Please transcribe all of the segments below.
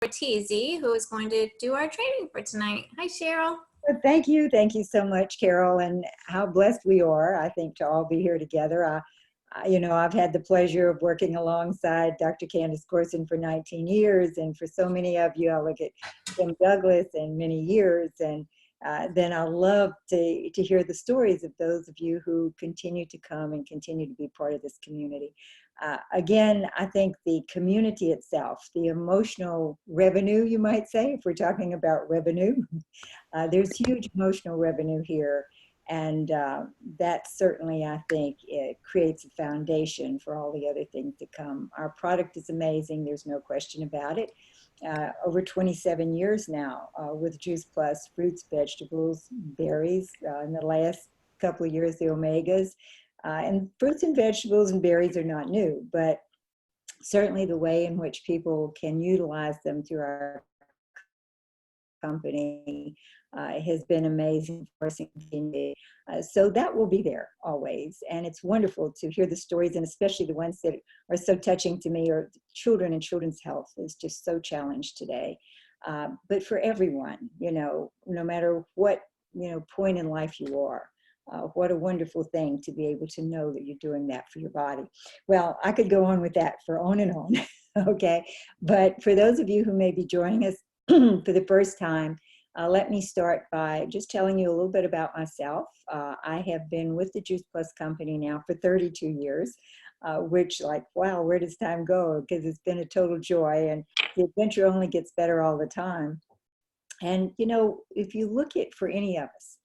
Cortese, who is going to do our training for tonight. Hi, Cheryl. Well, thank you. Thank you so much, Carol, and how blessed we are, I think, to all be here together. I've had the pleasure of working alongside Dr. Candace Corson for 19 years, and for so many of you, I look at Kim Douglas in many years, and then I love to hear the stories of those of you who continue to come and continue to be part of this community. Again, I think the community itself, the emotional revenue, you might say, if we're talking about revenue, there's huge emotional revenue here. And that certainly, I think, it creates a foundation for all the other things to come. Our product is amazing. There's no question about it. Over 27 years now with Juice Plus, fruits, vegetables, berries. In the last couple of years, the omegas. And fruits and vegetables and berries are not new, but certainly the way in which people can utilize them through our company has been amazing for us. So that will be there always. And it's wonderful to hear the stories, and especially the ones that are so touching to me, or children and children's health is just so challenged today. But for everyone, no matter what, point in life you are, what a wonderful thing to be able to know that you're doing that for your body. Well, I could go on with that for on and on, okay? But for those of you who may be joining us for the first time, let me start by just telling you a little bit about myself. I have been with the Juice Plus company now for 32 years, which, like, wow, where does time go? Because it's been a total joy, and the adventure only gets better all the time. And, if you look at, for any of us,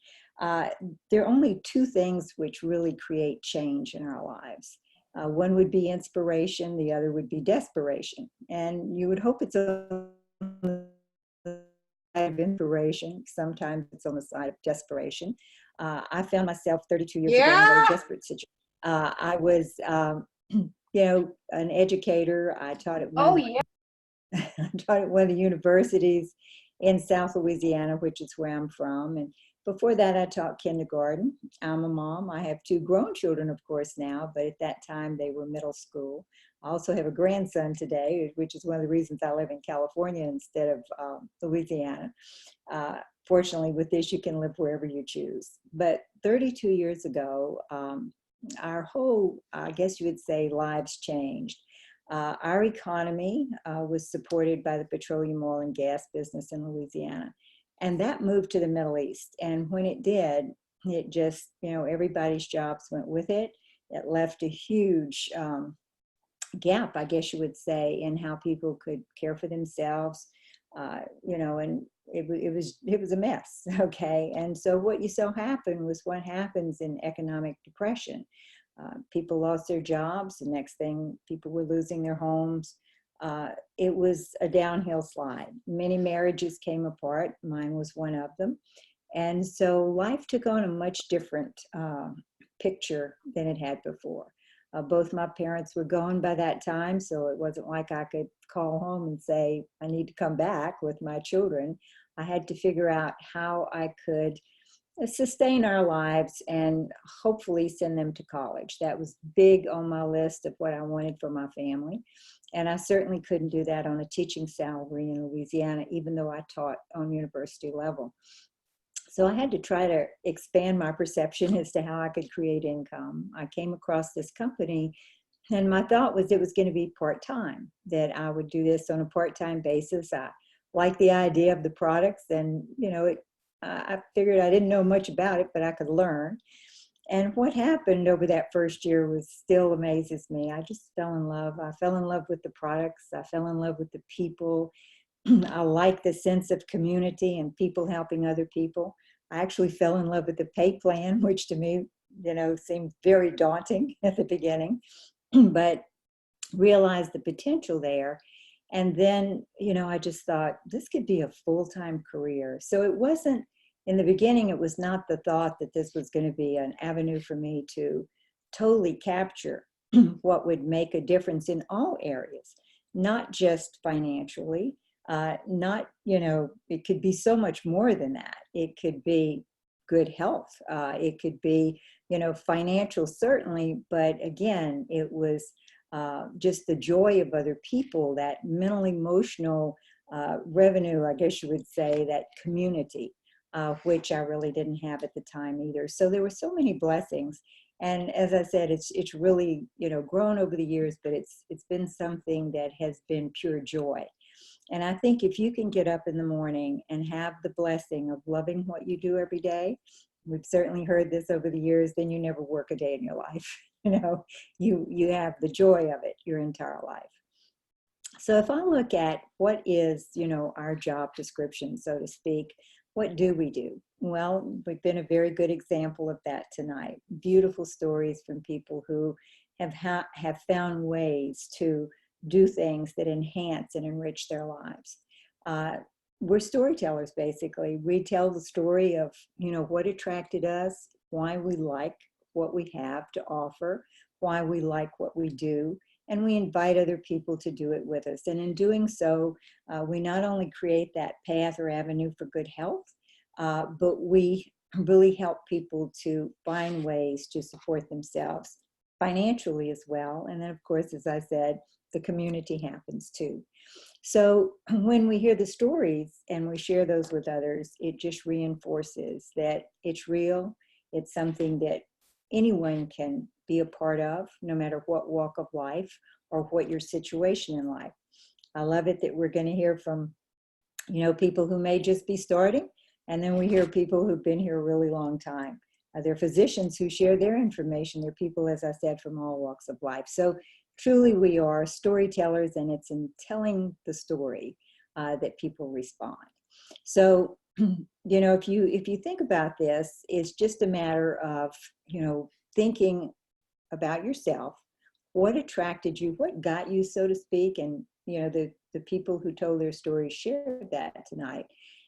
there are only two things which really create change in our lives. One would be inspiration, the other would be desperation. And you would hope it's on the side of inspiration. Sometimes it's on the side of desperation. I found myself 32 years ago in a very desperate situation. I was, an educator. I taught at I taught at one of the universities in South Louisiana, which is where I'm from. And before that, I taught kindergarten. I'm a mom. I have two grown children, of course, now, but at that time they were middle school. I also have a grandson today, which is one of the reasons I live in California instead of Louisiana. Fortunately, with this, you can live wherever you choose. But 32 years ago, our whole, I guess you would say, lives changed. Our economy was supported by the petroleum, oil, and gas business in Louisiana. And that moved to the Middle East. And when it did, it just, everybody's jobs went with it. It left a huge gap, I guess you would say, in how people could care for themselves, and it was a mess, okay? And so what you saw happen was what happens in economic depression. People lost their jobs. The next thing, people were losing their homes. It was a downhill slide. Many marriages came apart. Mine was one of them. And so life took on a much different picture than it had before. Both my parents were gone by that time, so it wasn't like I could call home and say, I need to come back with my children. I had to figure out how I could sustain our lives and hopefully send them to college. That was big on my list of what I wanted for my family. And I certainly couldn't do that on a teaching salary in Louisiana, even though I taught on university level. So I had to try to expand my perception as to how I could create income. I came across this company, and my thought was it was going to be part-time, that I would do this on a part-time basis. I liked the idea of the products, and I figured I didn't know much about it, but I could learn. And what happened over that first year was still amazes me. I just fell in love. I fell in love with the products. I fell in love with the people. I like the sense of community and people helping other people. I actually fell in love with the pay plan, which to me, seemed very daunting at the beginning, but realized the potential there. And then, I just thought this could be a full-time career. So it wasn't, in the beginning, it was not the thought that this was going to be an avenue for me to totally capture what would make a difference in all areas, not just financially. It could be so much more than that. It could be good health. It could be, financial, certainly. But again, it was just the joy of other people, that mental, emotional revenue, I guess you would say, that community, which I really didn't have at the time either. So there were so many blessings. And as I said, it's really, grown over the years, but it's been something that has been pure joy. And I think if you can get up in the morning and have the blessing of loving what you do every day, we've certainly heard this over the years, then you never work a day in your life. You have the joy of it your entire life. So if I look at what is, our job description, so to speak, what do we do? Well, we've been a very good example of that tonight. Beautiful stories from people who have found ways to do things that enhance and enrich their lives. We're storytellers, basically. We tell the story of, what attracted us, why we like what we have to offer, why we like what we do, and we invite other people to do it with us. And in doing so, we not only create that path or avenue for good health, but we really help people to find ways to support themselves financially as well. And then, of course, as I said, the community happens too. So when we hear the stories and we share those with others, it just reinforces that it's real. It's something that anyone can be a part of, no matter what walk of life or what your situation in life. I love it that we're going to hear from, people who may just be starting, and then we hear people who've been here a really long time. They're physicians who share their information. They're people, as I said, from all walks of life. So truly we are storytellers, and it's in telling the story that people respond. So, if you think about this, it's just a matter of, thinking about yourself, what attracted you, what got you, so to speak, and, the people who told their stories shared that tonight.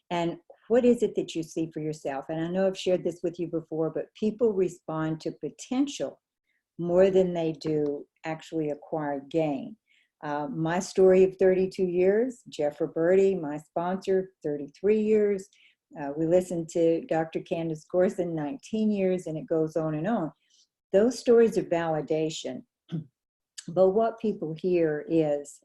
And what is it that you see for yourself? And I know I've shared this with you before, but people respond to potential more than they do actually acquired gain. My story of 32 years, Jeff Roberti, my sponsor, 33 years. We listened to Dr. Candace Gorson, 19 years, and it goes on and on. Those stories are validation. But what people hear is,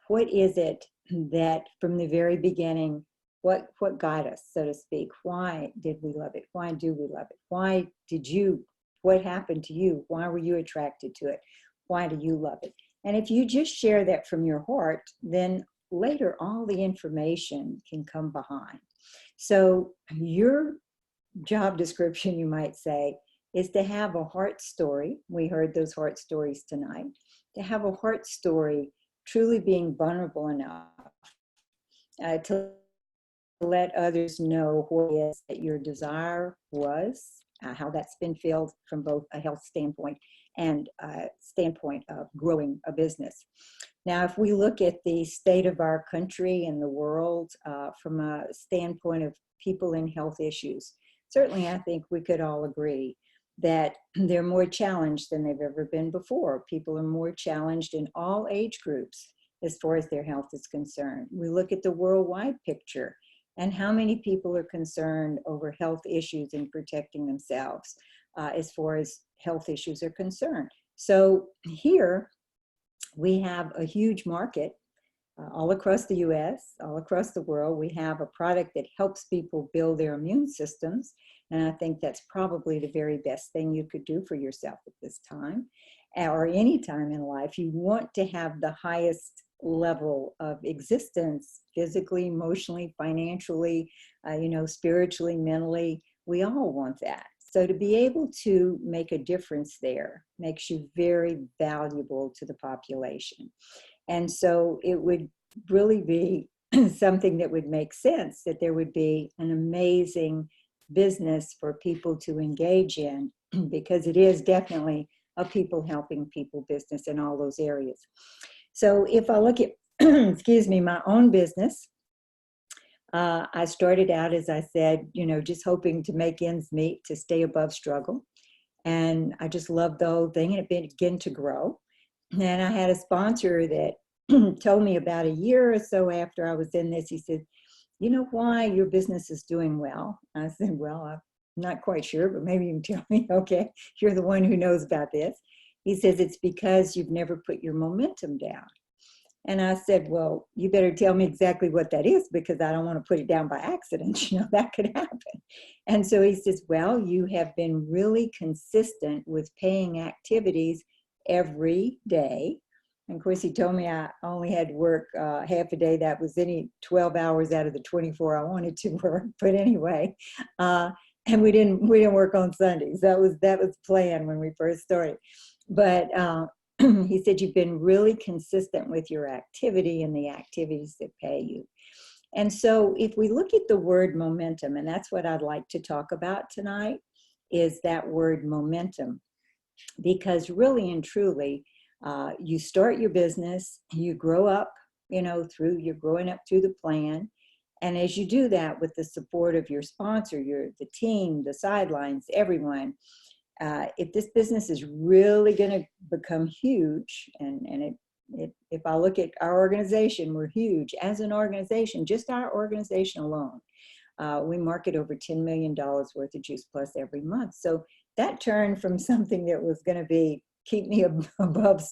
what is it that from the very beginning, what got us, so to speak? Why did we love it? Why do we love it? What happened to you? Why were you attracted to it? Why do you love it? And if you just share that from your heart, then later all the information can come behind. So your job description, you might say, is to have a heart story. We heard those heart stories tonight. To have a heart story, truly being vulnerable enough to let others know what it is that your desire was, how that's been filled from both a health standpoint and a standpoint of growing a business. Now, if we look at the state of our country and the world from a standpoint of people in health issues, certainly I think we could all agree that they're more challenged than they've ever been before. People are more challenged in all age groups as far as their health is concerned. We look at the worldwide picture and how many people are concerned over health issues and protecting themselves as far as health issues are concerned. So here we have a huge market all across the US, all across the world. We have a product that helps people build their immune systems. And I think that's probably the very best thing you could do for yourself at this time or any time in life. You want to have the highest level of existence, physically, emotionally, financially, spiritually, mentally. We all want that. So to be able to make a difference there makes you very valuable to the population. And so it would really be something that would make sense, that there would be an amazing business for people to engage in, because it is definitely a people helping people business in all those areas. So if I look at, excuse me, my own business, I started out, as I said, just hoping to make ends meet, to stay above struggle. And I just loved the whole thing, and it began to grow. And I had a sponsor that told me about a year or so after I was in this, he said, "You know why your business is doing well?" I said, "Well, I'm not quite sure, but maybe you can tell me." "Okay, you're the one who knows about this." He says, "It's because you've never put your momentum down." And I said, well, you better tell me exactly what that is because I don't want to put it down by accident. That could happen. And so he says, well, you have been really consistent with paying activities every day. And of course, he told me I only had to work half a day. That was any 12 hours out of the 24 I wanted to work. But anyway, and we didn't work on Sundays. That was the plan when we first started. But he said, you've been really consistent with your activity and the activities that pay you. And so if we look at the word momentum, and that's what I'd like to talk about tonight, is that word momentum. Because really and truly, you start your business, you grow up, you're growing up through the plan. And as you do that with the support of your sponsor, the team, the sidelines, everyone, if this business is really going to become huge, and if I look at our organization, we're huge as an organization, just our organization alone. We market over $10 million worth of Juice Plus every month. So that turned from something that was going to keep me above,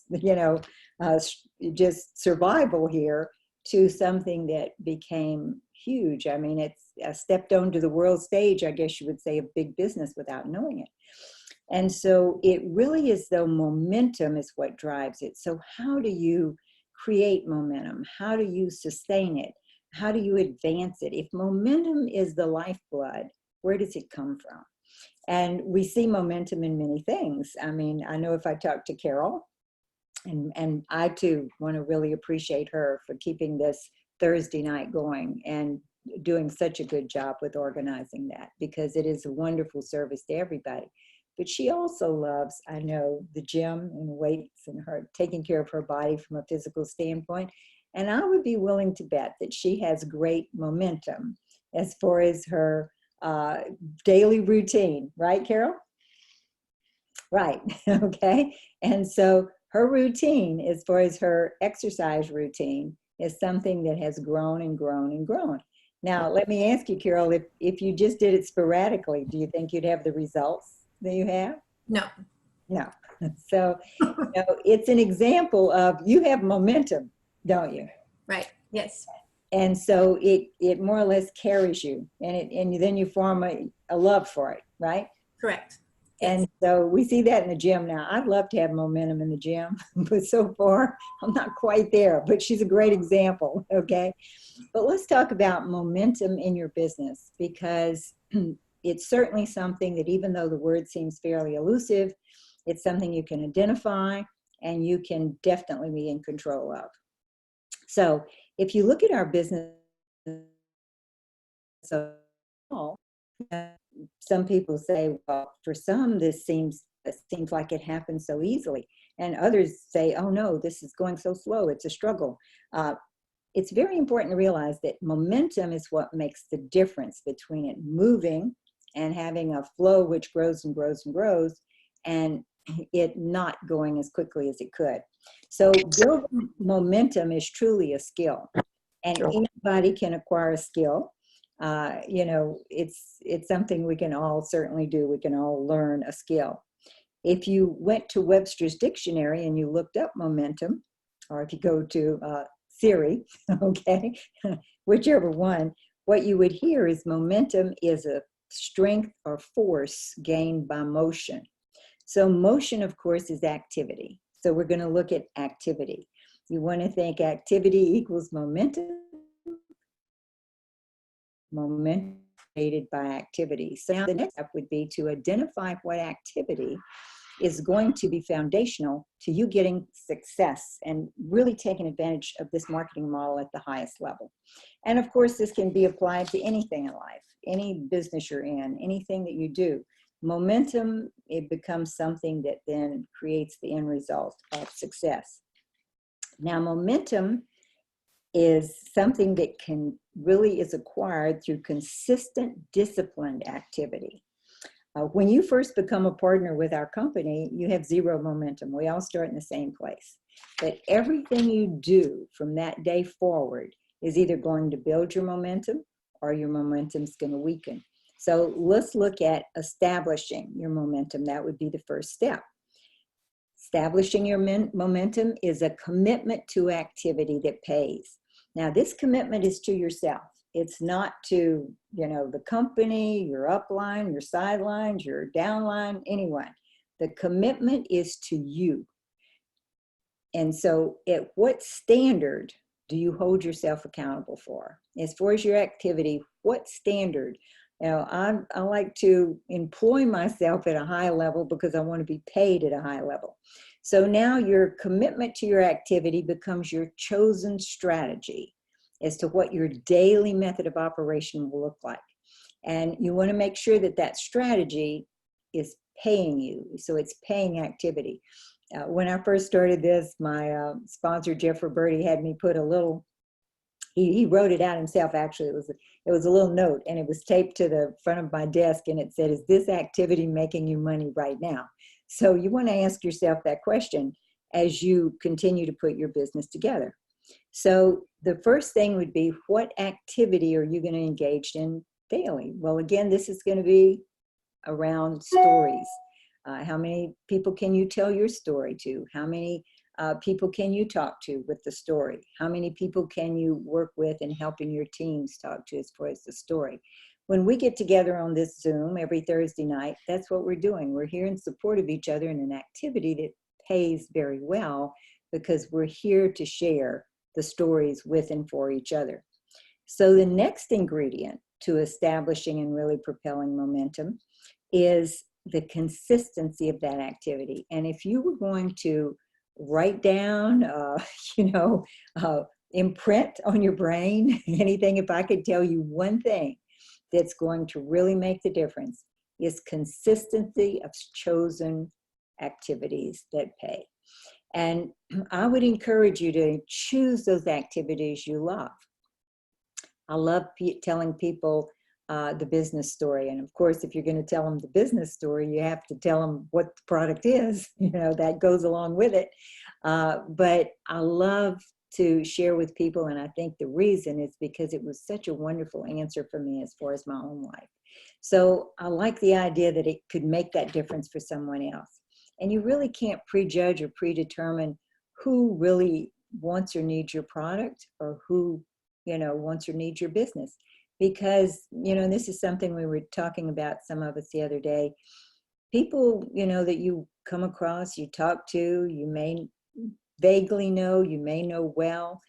just survival here, to something that became huge. I mean, I stepped onto the world stage, I guess you would say, of big business without knowing it. And so it really is, though, momentum is what drives it. So how do you create momentum? How do you sustain it? How do you advance it? If momentum is the lifeblood, where does it come from? And we see momentum in many things. I mean, I know if I talk to Cheryl, and I too want to really appreciate her for keeping this Thursday night going and doing such a good job with organizing that, because it is a wonderful service to everybody. But she also loves, I know, the gym and weights and her taking care of her body from a physical standpoint. And I would be willing to bet that she has great momentum as far as her daily routine. Right, Carol? Right. Okay. And so her routine, as far as her exercise routine, is something that has grown and grown and grown. Now, let me ask you, Carol, if you just did it sporadically, do you think you'd have the results that you have? No. No. So, it's an example of, you have momentum, don't you? Right. Yes. And so it more or less carries you, and then you form a love for it, right? Correct. Yes. And so we see that in the gym now. I'd love to have momentum in the gym, but so far I'm not quite there, but she's a great example, okay? But let's talk about momentum in your business, because it's certainly something that, even though the word seems fairly elusive, it's something you can identify and you can definitely be in control of. So if you look at our business, some people say, well, for some, this seems like it happens so easily. And others say, oh no, this is going so slow, it's a struggle. It's very important to realize that momentum is what makes the difference between it moving and having a flow which grows and grows and grows, and it not going as quickly as it could. So building momentum is truly a skill, and anybody can acquire a skill. It's something we can all certainly do. We can all learn a skill. If you went to Webster's dictionary and you looked up momentum, or if you go to Siri, okay, whichever one, what you would hear is momentum is a strength or force gained by motion. So motion, of course, is activity. So we're going to look at activity. You want to think activity equals momentum. Momentum created by activity. So now the next step would be to identify what activity is going to be foundational to you getting success and really taking advantage of this marketing model at the highest level. And of course, this can be applied to anything in life, any business you're in, anything that you do. Momentum, it becomes something that then creates the end result of success. Now, momentum is something that really is acquired through consistent, disciplined activity. When you first become a partner with our company, you have zero momentum. We all start in the same place. But everything you do from that day forward is either going to build your momentum or your momentum's going to weaken. So let's look at establishing your momentum. That would be the first step. Establishing your momentum is a commitment to activity that pays. Now, this commitment is to yourself. It's not to, the company, your upline, your sidelines, your downline, anyone. The commitment is to you. And so at what standard do you hold yourself accountable for? As far as your activity, what standard? I like to employ myself at a high level because I want to be paid at a high level. So now your commitment to your activity becomes your chosen strategy as to what your daily method of operation will look like. And you want to make sure that that strategy is paying you. So it's paying activity. When I first started this, my sponsor, Jeff Roberti, had me put a little, he wrote it out himself, actually. It was a little note, and it was taped to the front of my desk, and it said, is this activity making you money right now? So you want to ask yourself that question as you continue to put your business together. So the first thing would be, what activity are you going to engage in daily? Well, again, this is going to be around stories. How many people can you tell your story to? How many people can you talk to with the story? How many people can you work with in helping your teams talk to as far as the story? When we get together on this Zoom every Thursday night, that's what we're doing. We're here in support of each other in an activity that pays very well because we're here to share the stories with and for each other. So the next ingredient to establishing and really propelling momentum is the consistency of that activity. And if you were going to write down, imprint on your brain, anything, if I could tell you one thing that's going to really make the difference, is consistency of chosen activities that pay. And I would encourage you to choose those activities you love. I love telling people the business story. And of course, if you're going to tell them the business story, you have to tell them what the product is, that goes along with it. But I love to share with people. And I think the reason is because it was such a wonderful answer for me as far as my own life. So I like the idea that it could make that difference for someone else. And you really can't prejudge or predetermine who really wants or needs your product or who, wants or needs your business. Because, this is something we were talking about, some of us the other day. People, that you come across, you talk to, you may vaguely know, you may know well,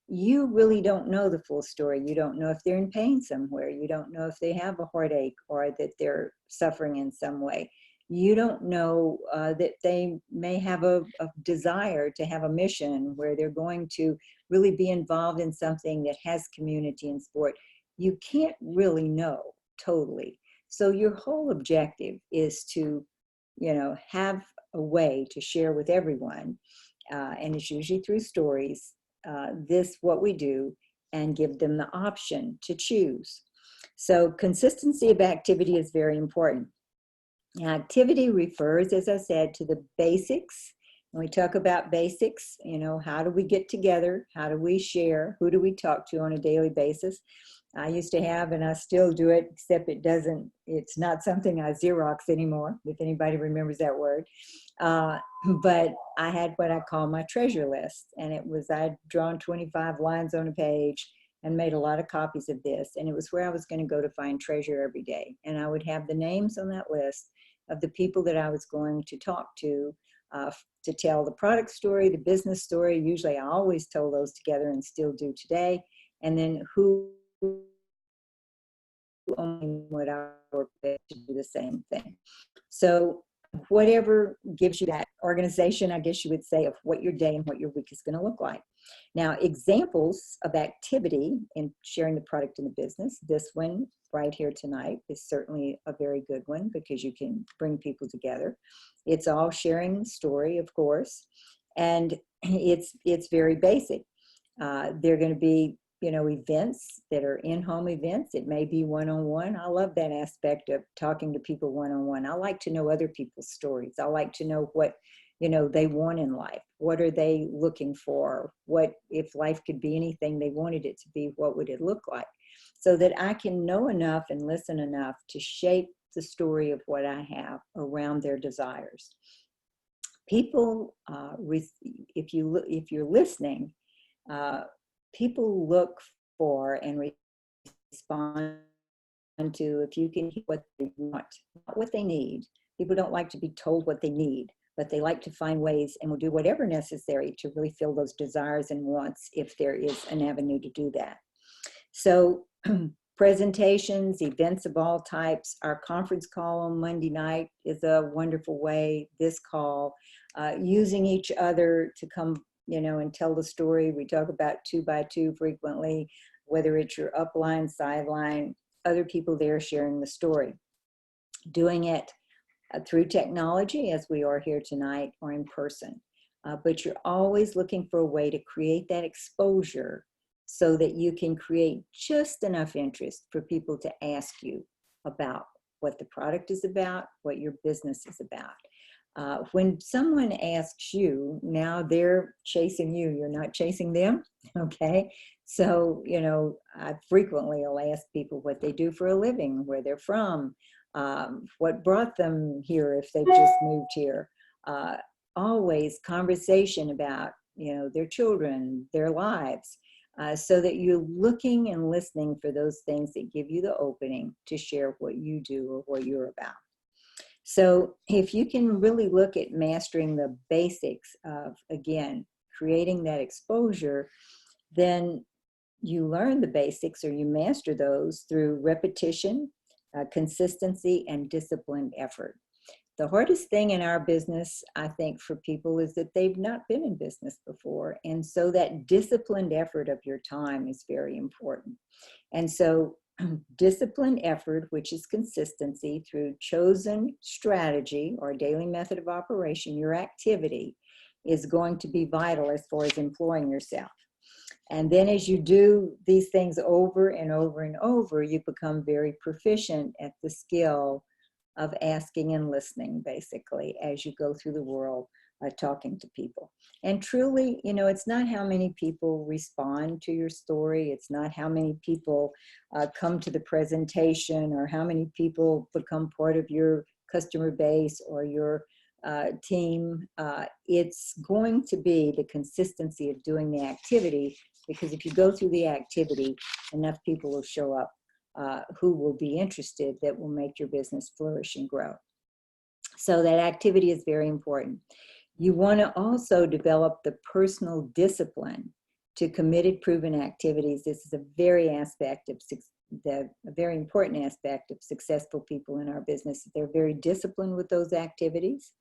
you really don't know the full story. You don't know if they're in pain somewhere. You don't know if they have a heartache or that they're suffering in some way. You don't know that they may have a desire to have a mission where they're going to really be involved in something that has community and sport. You can't really know totally. So your whole objective is to, have a way to share with everyone, and it's usually through stories, what we do, and give them the option to choose. So consistency of activity is very important. Activity refers, as I said, to the basics. When we talk about basics, how do we get together? How do we share? Who do we talk to on a daily basis? I used to have, and I still do it, except it's not something I Xerox anymore, if anybody remembers that word. But I had what I call my treasure list. And I'd drawn 25 lines on a page and made a lot of copies of this. And it was where I was going to go to find treasure every day. And I would have the names on that list of the people that I was going to talk to tell the product story, the business story. Usually I always told those together and still do today. And then who only would I work with to do the same thing. So whatever gives you that organization, I guess you would say, of what your day and what your week is going to look like. Now, examples of activity in sharing the product in the business, this one right here tonight is certainly a very good one because you can bring people together. It's all sharing the story, of course, and it's very basic. They're going to be events that are in-home events. It may be one-on-one. I love that aspect of talking to people one-on-one. I like to know other people's stories. I like to know what, they want in life. What are they looking for? What, if life could be anything they wanted it to be, what would it look like? So that I can know enough and listen enough to shape the story of what I have around their desires. people, if you're listening, uh, people look for and respond to if you can hear what they want, not what they need. People don't like to be told what they need, but they like to find ways and will do whatever necessary to really fill those desires and wants if there is an avenue to do that. So presentations, events of all types. Our conference call on Monday night is a wonderful way. This call, using each other to come, and tell the story. We talk about 2 by 2 frequently, whether it's your upline, sideline, other people there sharing the story. Doing it through technology, as we are here tonight, or in person. But you're always looking for a way to create that exposure so that you can create just enough interest for people to ask you about what the product is about, what your business is about. When someone asks you, now they're chasing you, you're not chasing them, okay? So, I frequently will ask people what they do for a living, where they're from, what brought them here if they've just moved here. Always conversation about, their children, their lives. So that you're looking and listening for those things that give you the opening to share what you do or what you're about. So if you can really look at mastering the basics of, again, creating that exposure, then you learn the basics or you master those through repetition, consistency, and disciplined effort. The hardest thing in our business, I think, for people is that they've not been in business before. And so that disciplined effort of your time is very important. And so disciplined effort, which is consistency through chosen strategy or daily method of operation, your activity is going to be vital as far as employing yourself. And then as you do these things over and over and over, you become very proficient at the skill of asking and listening, basically, as you go through the world talking to people. And truly, it's not how many people respond to your story. It's not how many people come to the presentation or how many people become part of your customer base or your team. It's going to be the consistency of doing the activity, because if you go through the activity, enough people will show up who will be interested, that will make your business flourish and grow. So that activity is very important. You want to also develop the personal discipline to committed, proven activities. This is a very important aspect of successful people in our business. They're very disciplined with those activities.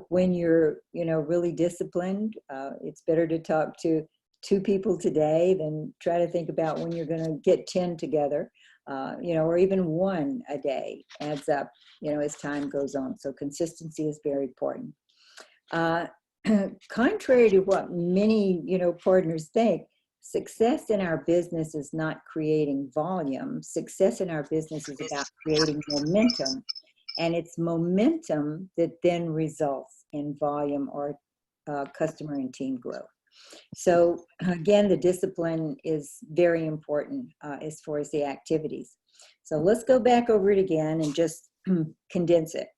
When you're, really disciplined, it's better to talk to 2 people today than try to think about when you're going to get 10 together, or even 1 a day adds up, as time goes on. So consistency is very important. Contrary to what many, partners think, success in our business is not creating volume. Success in our business is about creating momentum. And it's momentum that then results in volume or customer and team growth. So again, the discipline is very important as far as the activities. So let's go back over it again and just condense it.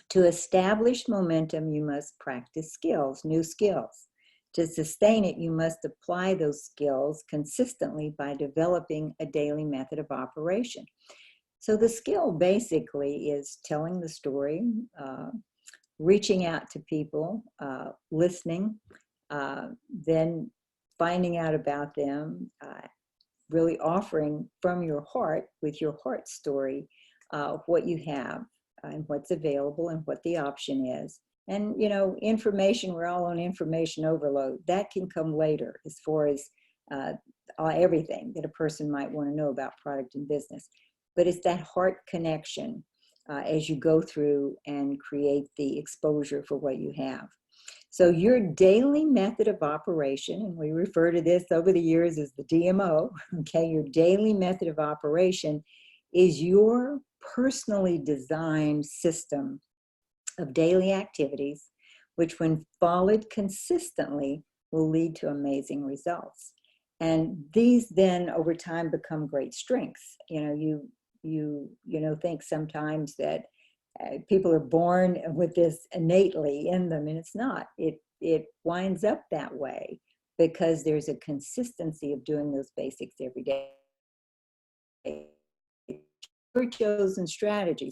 To establish momentum, you must practice skills, new skills. To sustain it, you must apply those skills consistently by developing a daily method of operation. So the skill basically is telling the story, reaching out to people, listening, then finding out about them, really offering from your heart, with your heart story, what you have and what's available and what the option is. And, information, we're all on information overload. That can come later as far as everything that a person might want to know about product and business. But it's that heart connection as you go through and create the exposure for what you have. So your daily method of operation, and we refer to this over the years as the DMO, okay, your daily method of operation is your personally designed system of daily activities, which when followed consistently will lead to amazing results. And these then over time become great strengths. You think sometimes that People are born with this innately in them, and it's not. It winds up that way because there's a consistency of doing those basics every day. Your chosen strategy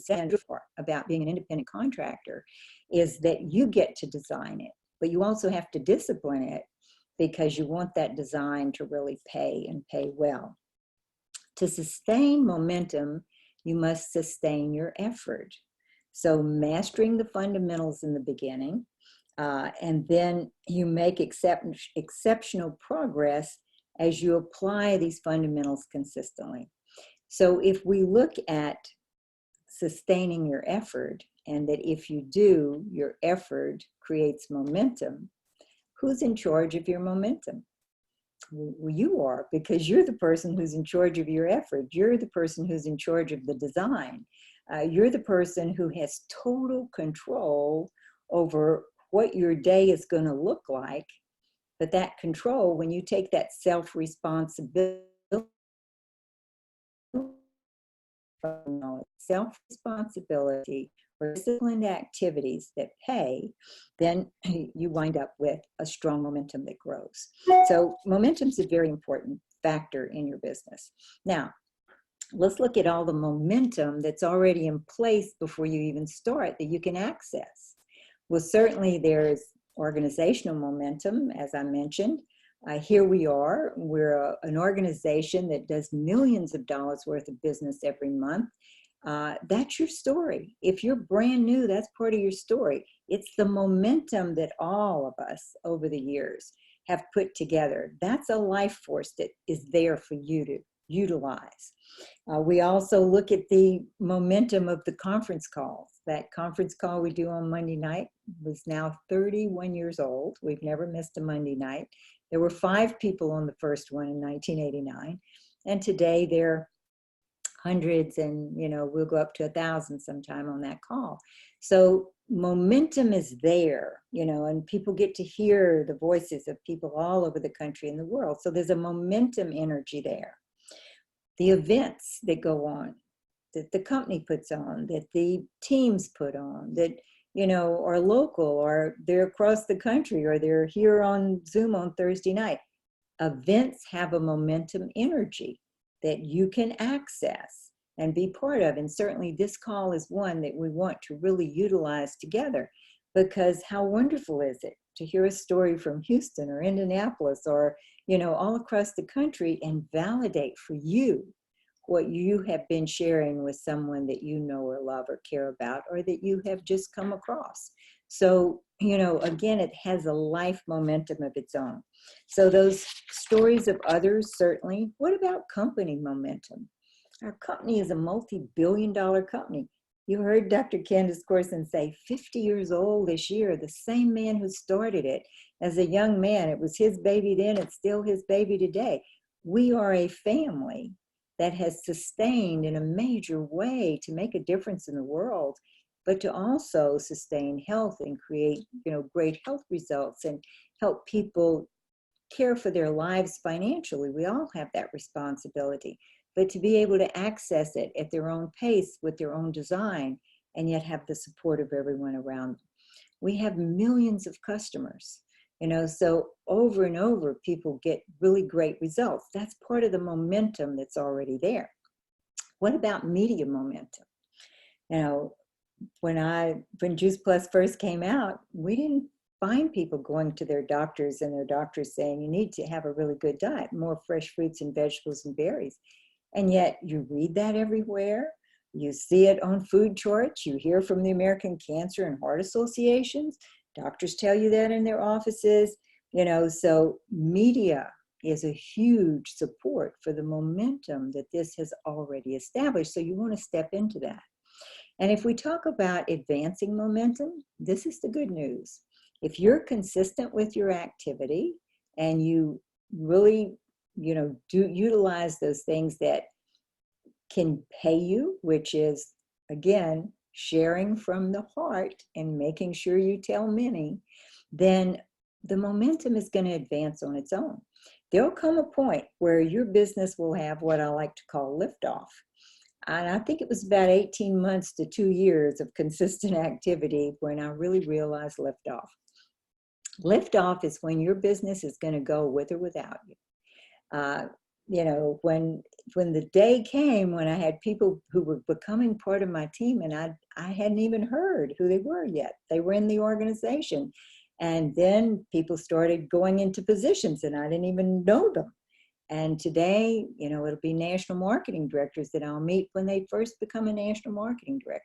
about being an independent contractor is that you get to design it, but you also have to discipline it because you want that design to really pay and pay well. To sustain momentum, you must sustain your effort. So mastering the fundamentals in the beginning, and then you make exceptional progress as you apply these fundamentals consistently. So if we look at sustaining your effort, and that if you do, your effort creates momentum, who's in charge of your momentum? Well, you are, because you're the person who's in charge of your effort. You're the person who's in charge of the design. You're the person who has total control over what your day is going to look like. But that control, when you take that self-responsibility, for disciplined activities that pay, then you wind up with a strong momentum that grows. So momentum is a very important factor in your business. Now, let's look at all the momentum that's already in place before you even start that you can access. Well, certainly there's organizational momentum, as I mentioned. Here we are. We're an organization that does millions of dollars worth of business every month. That's your story. If you're brand new, that's part of your story. It's the momentum that all of us over the years have put together. That's a life force that is there for you to utilize. We also look at the momentum of the conference calls. That conference call we do on Monday night was now 31 years old. We've never missed a Monday night. There were 5 people on the first one in 1989. And today they're hundreds, and we'll go up to 1,000 sometime on that call. So momentum is there, and people get to hear the voices of people all over the country and the world. So there's a momentum energy there. The events that go on, that the company puts on, that the teams put on, that are local, or they're across the country, or they're here on Zoom on Thursday night. Events have a momentum energy that you can access and be part of. And certainly this call is one that we want to really utilize together, because how wonderful is it to hear a story from Houston or Indianapolis or, all across the country, and validate for you what you have been sharing with someone that you know or love or care about, or that you have just come across. So, again, it has a life momentum of its own. So those stories of others, certainly. What about company momentum? Our company is a multi-billion-dollar company. You heard Dr. Candace Corson say 50 years old this year, the same man who started it as a young man. It was his baby then, it's still his baby today. We are a family that has sustained in a major way to make a difference in the world, but to also sustain health and create, great health results and help people care for their lives financially. We all have that responsibility, but to be able to access it at their own pace with their own design, and yet have the support of everyone around them. We have millions of customers. So over and over, people get really great results. That's part of the momentum that's already there. What about media momentum? When Juice Plus first came out, we didn't find people going to their doctors and their doctors saying, you need to have a really good diet, more fresh fruits and vegetables and berries. And yet you read that everywhere. You see it on food charts. You hear from the American Cancer and Heart Associations. Doctors tell you that in their offices, so media is a huge support for the momentum that this has already established. So you want to step into that. And if we talk about advancing momentum, this is the good news. If you're consistent with your activity and you really, do utilize those things that can pay you, which is, again, sharing from the heart and making sure you tell many, then the momentum is going to advance on its own. There'll come a point where your business will have what I like to call liftoff. And I think it was about 18 months to 2 years of consistent activity when I really realized liftoff. Liftoff is when your business is going to go with or without you. Uh, you know, when the day came when I had people who were becoming part of my team and I hadn't even heard who they were yet. They were in the organization. And then people started going into positions and I didn't even know them. And today, you know, it'll be national marketing directors that I'll meet when they first become a national marketing director.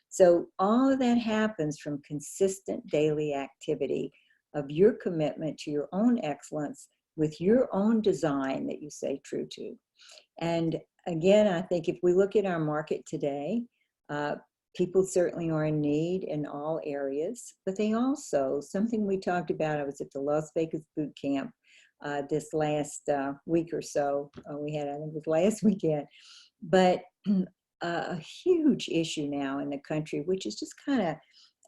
So all of that happens from consistent daily activity of your commitment to your own excellence with your own design that you stay true to. And again, I think if we look at our market today, people certainly are in need in all areas, but they also, something we talked about, I was at the Las Vegas boot camp this last week or so. We had, I think it was last weekend, but a huge issue now in the country, which is just kind of,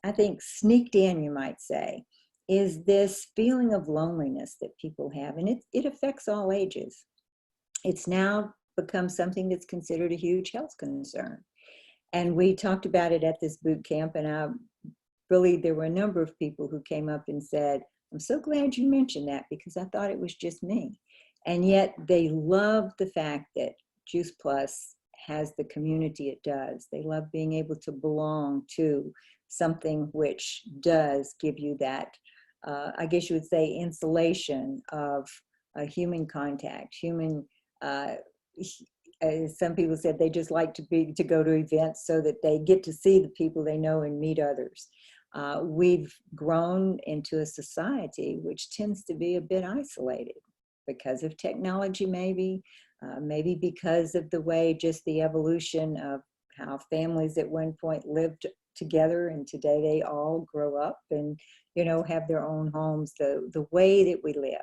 I think, sneaked in, you might say, is this feeling of loneliness that people have. And it affects all ages. It's now become something that's considered a huge health concern. And we talked about it at this boot camp, and there were a number of people who came up and said, I'm so glad you mentioned that because I thought it was just me. And yet they love the fact that Juice Plus has the community it does. They love being able to belong to something which does give you that, I guess you would say, insulation of human contact, human, some people said they just like to go to events so that they get to see the people they know and meet others. We've grown into a society which tends to be a bit isolated because of technology, maybe because of the way just the evolution of how families at one point lived together, and today they all grow up and, you know, have their own homes. The way that we live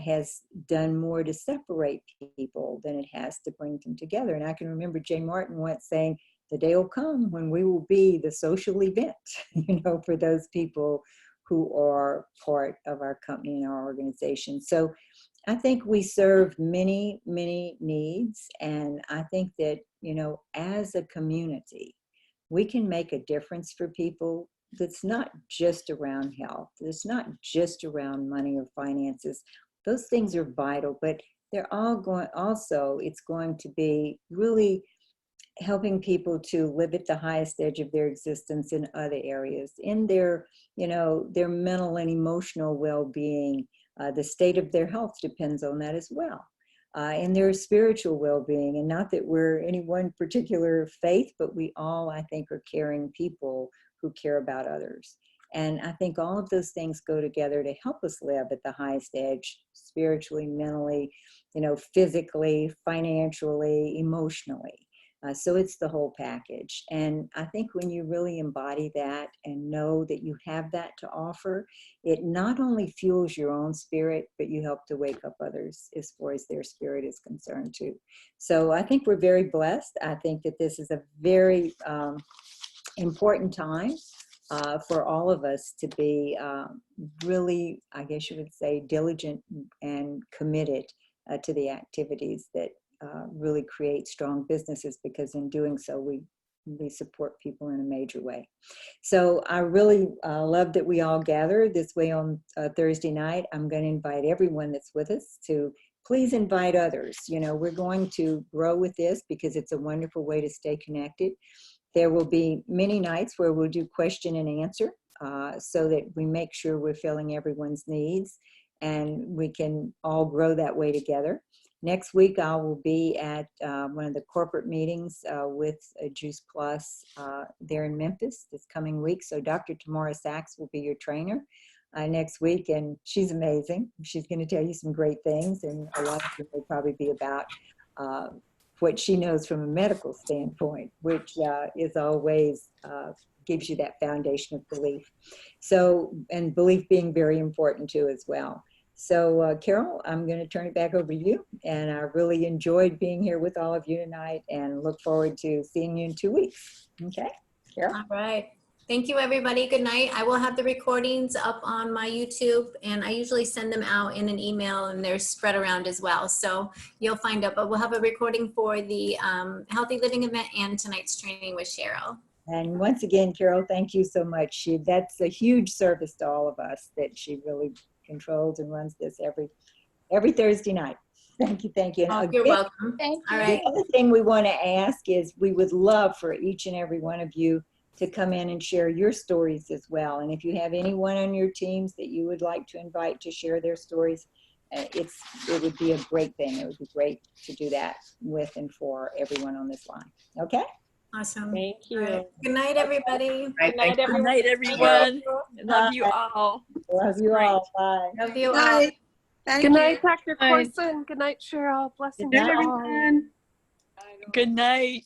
has done more to separate people than it has to bring them together. And I can remember Jay Martin once saying, the day will come when we will be the social event, you know, for those people who are part of our company and our organization. So I think we serve many, many needs. And I think that, you know, as a community, we can make a difference for people that's not just around health. It's not just around money or finances. Those things are vital, but they're all going, also, it's going to be really helping people to live at the highest edge of their existence in other areas, in their, you know, their mental and emotional well-being. The state of their health depends on that as well. And their spiritual well-being, and not that we're any one particular faith, but we all, I think, are caring people who care about others. And I think all of those things go together to help us live at the highest edge, spiritually, mentally, you know, physically, financially, emotionally. So it's the whole package. And I think when you really embody that and know that you have that to offer, it not only fuels your own spirit, but you help to wake up others as far as their spirit is concerned too. So I think we're very blessed. I think that this is a very important time for all of us to be really, I guess you would say, diligent and committed to the activities that really create strong businesses, because in doing so, we support people in a major way. So I really love that we all gather this way on Thursday night. I'm going to invite everyone that's with us to please invite others. You know, we're going to grow with this because it's a wonderful way to stay connected. There will be many nights where we'll do question and answer so that we make sure we're filling everyone's needs and we can all grow that way together. Next week, I will be at one of the corporate meetings with Juice Plus there in Memphis this coming week. So Dr. Tamara Sachs will be your trainer next week, and she's amazing. She's going to tell you some great things, and a lot of it will probably be about what she knows from a medical standpoint, which is always gives you that foundation of belief. So, and belief being very important too as well. So Carol, I'm going to turn it back over to you. And I really enjoyed being here with all of you tonight and look forward to seeing you in 2 weeks. Okay, Carol? All right. Thank you, everybody. Good night. I will have the recordings up on my YouTube, and I usually send them out in an email, and they're spread around as well. So you'll find out, but we'll have a recording for the Healthy Living event and tonight's training with Cheryl. And once again, Carol, thank you so much. That's a huge service to all of us that she really controls and runs this every Thursday night. Thank you, thank you. And Oh, you're welcome. Thank you. All right. the other thing we want to ask is we would love for each and every one of you to come in and share your stories as well. And if you have anyone on your teams that you would like to invite to share their stories, it would be a great thing. It would be great to do that with and for everyone on this line. Okay? Awesome. Thank you. All right. Good night, everybody. Good night, everyone. Good night, everyone. Love you all. Love you Great. all. Bye. Love you all. Night. Thank Good night, you. Dr. Corson. Good night, Cheryl. Blessings Good night, to all. everyone. Good night.